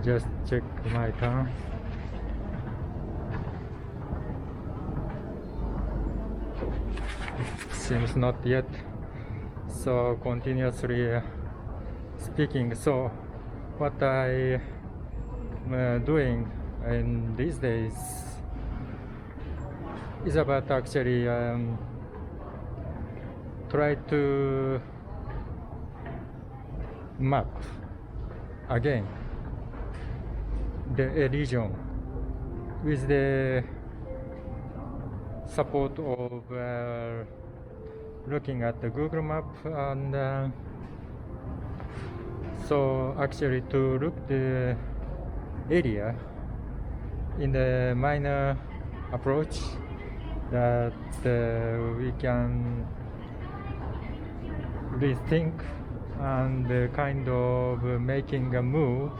Just check my time. Seems not yet. So continuously speaking. So what I am doing in these days is about actually try to map again the region with the support of looking at the Google map, and so actually to look the area in the minor approach that we can rethink and kind of making a move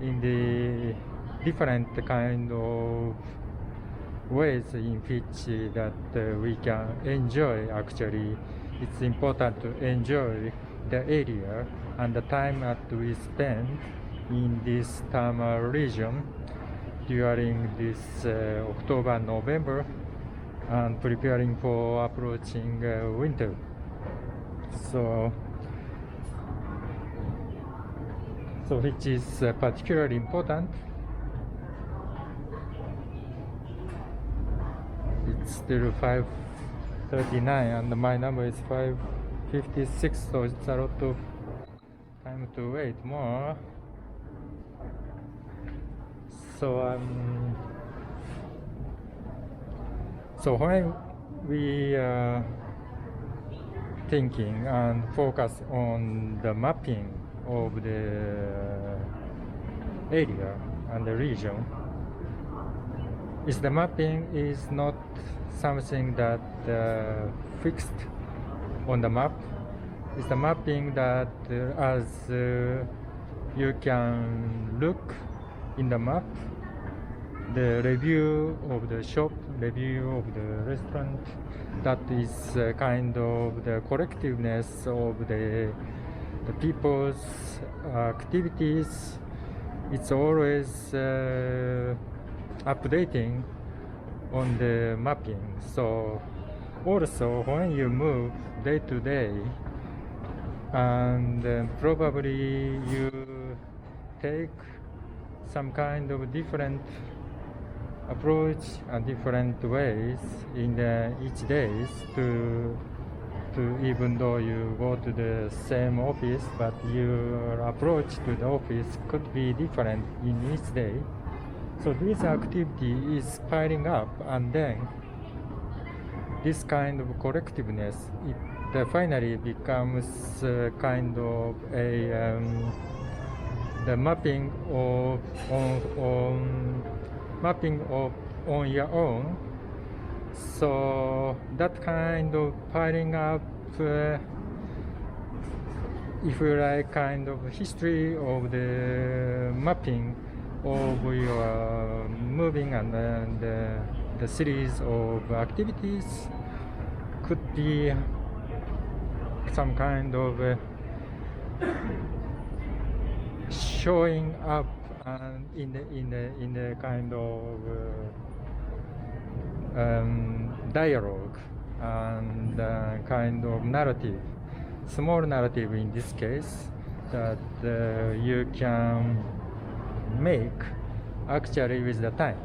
in the different kind of ways in which that we can enjoy. Actually, it's important to enjoy the area and the time that we spend in this TAMA region during this October, November, and preparing for approaching winter. So which is particularly important. It's still 5:39 and my number is 5:56, so it's a lot of time to wait more. So when we are thinking and focus on the mapping of the area and the region, the mapping is not something that fixed on the map. It's the mapping that as you can look in the map, the review of the shop, review of the restaurant, that is kind of the collectiveness of the people's activities. It's always updating on the mapping. So also when you move day to day, and probably you take some kind of different approach and different ways in each days to even though you go to the same office, but your approach to the office could be different in each day. So this activity is piling up, and then this kind of collectiveness, it finally becomes kind of a the mapping of on your own. So that kind of piling up, if you like, kind of history of the mapping of your moving and the series of activities could be some kind of showing up in the kind of dialogue and kind of narrative, small narrative in this case, that you can make actually with the time.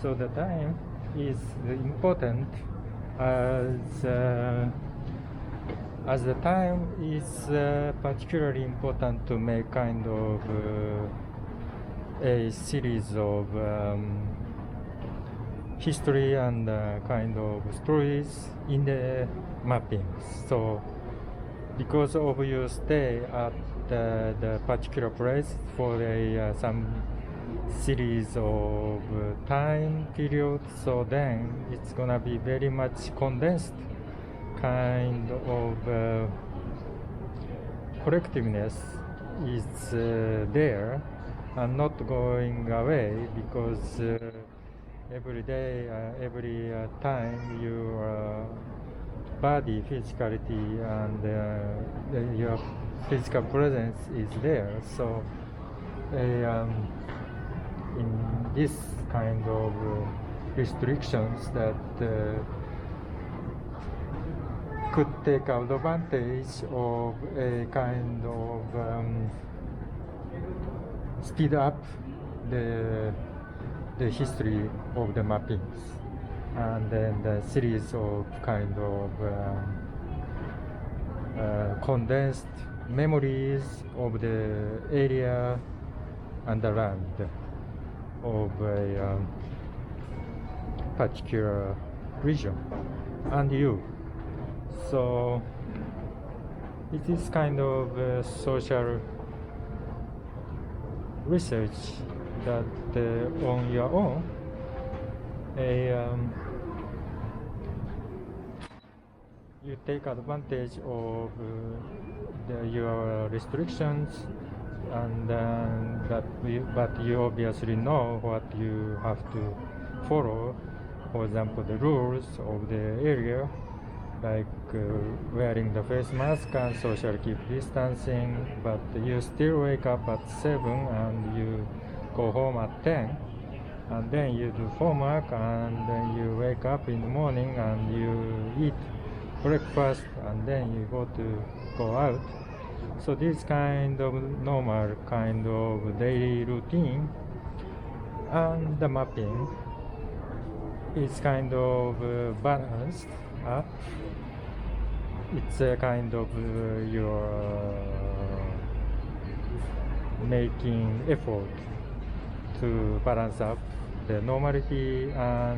So the time is important as the time is particularly important to make kind of a series of history and kind of stories in the mapping. So because of your stay at the particular place for some series of time period, so then it's gonna be very much condensed kind of collectiveness is there and not going away, because every day, every time your body, physicality, and your physical presence is there. So in this kind of restrictions that could take advantage of a kind of speed up the history of the mappings, and then the series of kind of condensed memories of the area and the land of a particular region and you. So it is kind of social research that on your own you take advantage of your restrictions, and but you obviously know what you have to follow. For example, the rules of the area, like wearing the face mask and social keep distancing, but you still wake up at 7 and you go home at 10, and then you do homework, and then you wake up in the morning and you eat breakfast, and then you go out. So this kind of normal kind of daily routine and the mapping is kind of balanced up. It's a kind of you're making effort to balance up the normality and